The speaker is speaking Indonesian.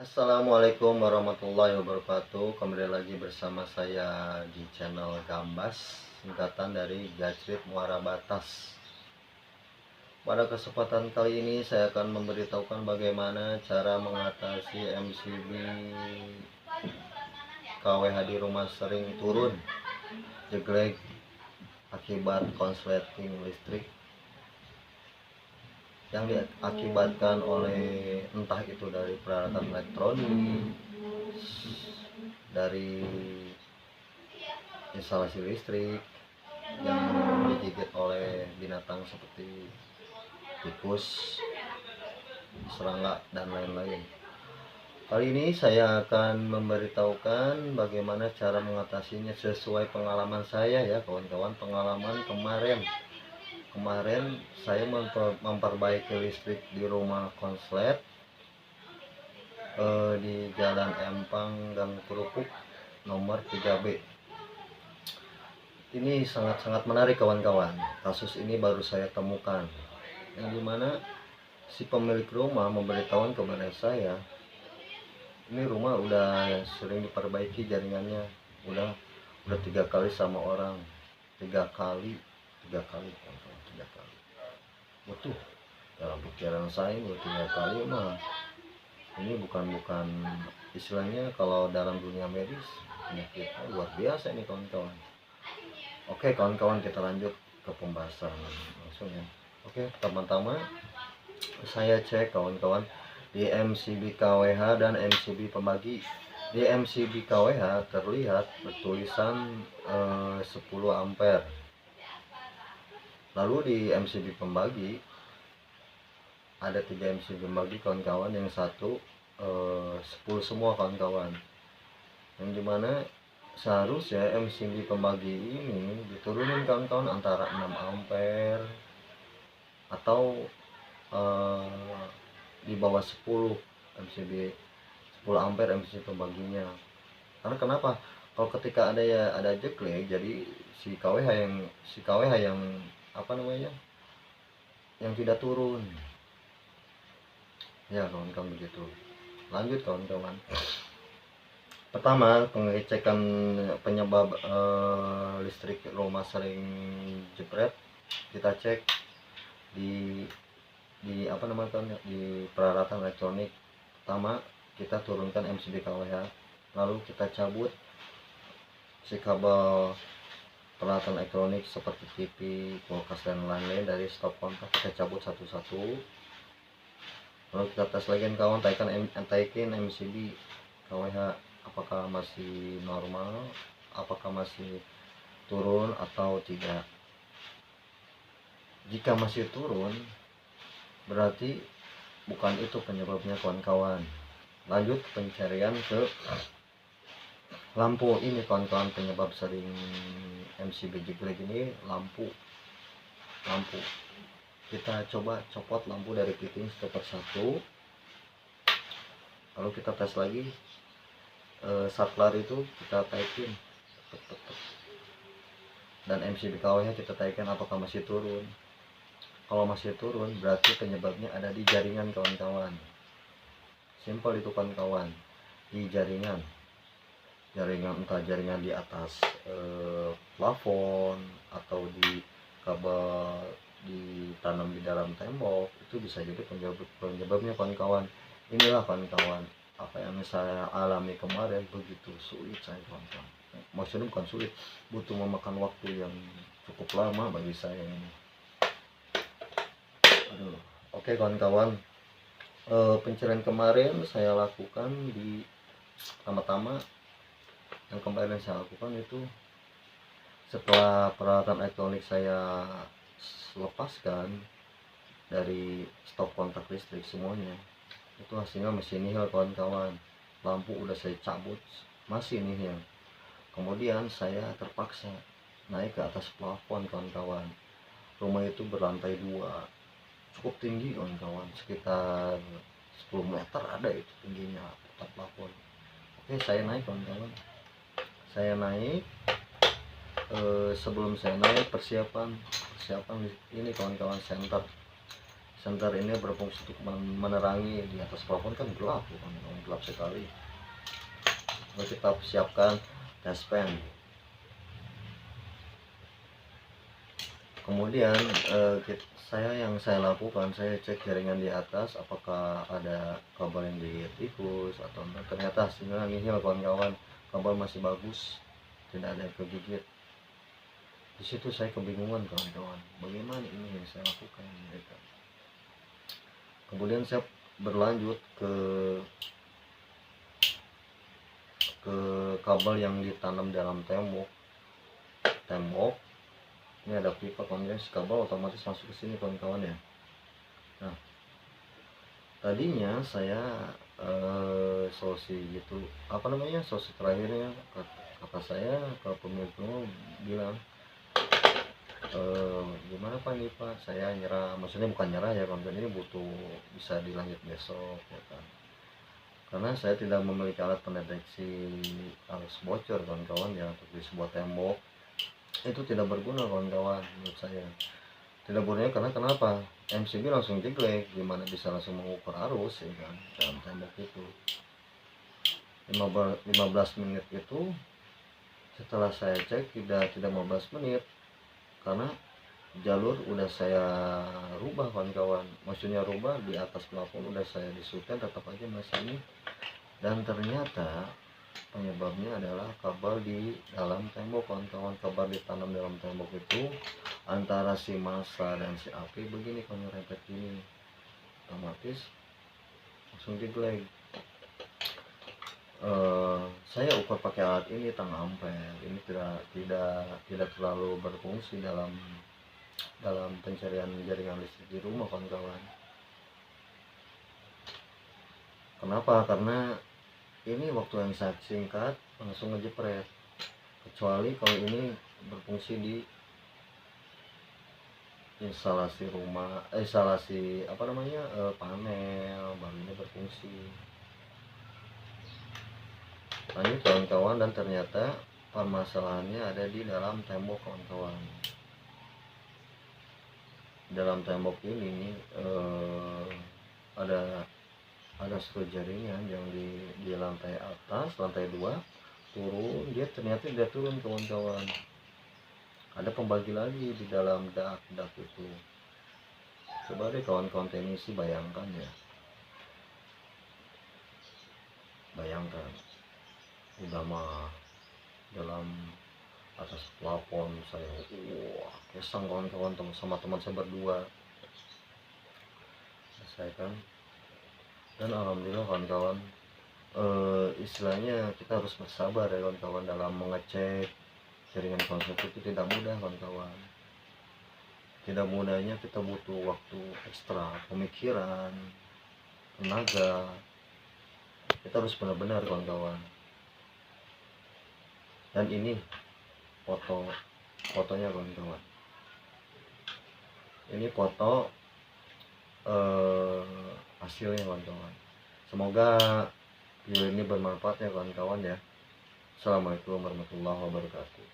Assalamualaikum warahmatullahi wabarakatuh. Kembali lagi bersama saya di channel Gambas, singkatan dari Gajrit Muara Batas. Pada kesempatan kali ini saya akan memberitahukan bagaimana cara mengatasi MCB KWH di rumah sering turun jeglek akibat konsleting listrik yang diakibatkan oleh entah itu dari peralatan elektronik, dari instalasi listrik yang digigit oleh binatang seperti tikus, serangga, dan lain-lain. Kali ini saya akan memberitahukan bagaimana cara mengatasinya sesuai pengalaman saya ya kawan-kawan. Pengalaman kemarin saya memperbaiki listrik di rumah konslet di Jalan Empang Gang Kerupuk nomor 3B. Ini sangat-sangat menarik kawan-kawan. Kasus ini baru saya temukan, yang dimana si pemilik rumah memberitahukan kepada saya, ini rumah udah sering diperbaiki jaringannya, udah 3 kali sama orang, 3 kali. Betul, dalam pikiran saya udah 3 kali mah ini bukan istilahnya kalau dalam dunia medis penyakitnya luar biasa ini kawan-kawan. Oke kawan-kawan, kita lanjut ke pembahasan langsung ya. Oke, pertama-tama saya cek kawan-kawan di MCB KWH dan MCB pembagi. Di MCB KWH terlihat bertulisan 10 ampere. Lalu di MCB pembagi ada 3 MCB pembagi kawan-kawan, yang satu 10 semua kawan-kawan, yang dimana seharusnya MCB pembagi ini diturunin kawan-kawan antara 6 ampere atau di bawah 10 MCB, 10 ampere MCB pembaginya. Karena kenapa? Kalau ketika ada jeglek, jadi si KWH yang apa namanya, yang tidak turun ya kawan-kawan. Begitu, lanjut kawan-kawan. Pertama, pengecekan penyebab listrik rumah sering jepret. Kita cek di apa namanya, di peralatan elektronik. Pertama, kita turunkan MCB KWH, lalu kita cabut si kabel peralatan elektronik seperti TV, kulkas, dan lain-lain dari stop kontak. Kita cabut satu-satu, lalu kita tes lagi kawan, taikin MCB KWH apakah masih normal, apakah masih turun atau tidak. Jika masih turun, berarti bukan itu penyebabnya kawan-kawan. Lanjut pencarian ke lampu ini kawan-kawan. Penyebab sering MCB jeglek ini lampu. Kita coba copot lampu dari fitting satu persatu, lalu kita tes lagi saklar itu kita taikin, dan MCB KWH kita taikin apakah masih turun. Kalau masih turun, berarti penyebabnya ada di jaringan kawan-kawan. Simpel itu kawan-kawan, di jaringan entah jaringan di atas plafon atau di kabel ditanam di dalam tembok, itu bisa jadi penyebabnya kawan-kawan. Inilah kawan-kawan apa yang saya alami kemarin. Begitu sulit saya kawan-kawan, maksudnya bukan sulit, butuh memakan waktu yang cukup lama bagi saya ini. Oke kawan-kawan, pencarian kemarin saya lakukan di pertama-tama yang kemarin saya lakukan itu setelah peralatan elektronik saya lepaskan dari stop kontak listrik semuanya, itu hasilnya masih nihil kawan-kawan. Lampu udah saya cabut, masih nihil. Kemudian saya terpaksa naik ke atas plafon kawan-kawan. Rumah itu berlantai 2, cukup tinggi kawan-kawan, sekitar 10 meter ada itu tingginya atap plafon. Oke, saya naik kawan-kawan. Sebelum saya naik, persiapan ini kawan-kawan, senter ini berfungsi untuk menerangi. Di atas plafon kan gelap ya, gelap sekali. Lalu kita siapkan dustpan. Kemudian yang saya lakukan, saya cek jaringan di atas apakah ada kabel yang ditikus atau enggak. Ternyata hasilnya nihil kawan-kawan, kabel masih bagus, tidak ada yang kegigit. Di situ saya kebingungan kawan-kawan, bagaimana ini yang saya lakukan mereka. Kemudian saya berlanjut ke kabel yang ditanam dalam tembok. Ini ada pipa, kemudian si kabel otomatis masuk ke sini kawan-kawan ya. Nah, tadinya saya solusi gitu, solusi terakhirnya kata saya ke pemilik rumah bilang, gimana Pak nih Pak, saya nyerah. Maksudnya bukan nyerah ya kawan-kawan, ini butuh bisa dilanjut besok ya kan, karena saya tidak memiliki alat pendeteksi arus bocor kawan-kawan ya. Untuk di sebuah tembok itu tidak berguna kawan-kawan, menurut saya tidak berguna. Karena kenapa? MCB langsung jeglek, gimana bisa langsung mengukur arus ya kan dalam tembok itu. 15 menit itu setelah saya cek tidak 15 menit, karena jalur udah saya rubah kawan-kawan. Maksudnya rubah, di atas plafon udah saya disukai, tetap aja masih ini. Dan ternyata penyebabnya adalah kabel di dalam tembok kawan-kawan. Kabel ditanam dalam tembok itu antara si massa dan si api begini, kalau rempet gini, otomatis langsung jeglek. Saya ukur pakai alat ini tang ampere. Ini tidak terlalu berfungsi dalam pencarian jaringan listrik di rumah kawan-kawan. Kenapa? Karena ini waktu yang sangat singkat langsung ngejepret. Kecuali kalau ini berfungsi di instalasi rumah, panel baru ini berfungsi. Lanjut kawan-kawan, dan ternyata permasalahannya ada di dalam tembok kawan-kawan. Dalam tembok ini ada screw jaringan yang di lantai atas, lantai 2 turun, dia ternyata tidak turun kawan-kawan. Ada pembagi lagi di dalam dak itu. Coba deh kawan-kawan teknisi bayangkan ya, udah mah dalam atas plafon saya kesang kawan-kawan sama teman saya berdua selesaikan. Dan alhamdulillah kawan-kawan, istilahnya kita harus bersabar ya kawan-kawan dalam mengecek jaringan konstruktif. Itu tidak mudah kawan-kawan. Tidak mudahnya, kita butuh waktu ekstra, pemikiran, tenaga. Kita harus benar-benar kawan-kawan. Dan ini fotonya kawan-kawan. Ini foto hasilnya kawan-kawan. Semoga video ini bermanfaat ya kawan-kawan ya. Assalamualaikum warahmatullahi wabarakatuh.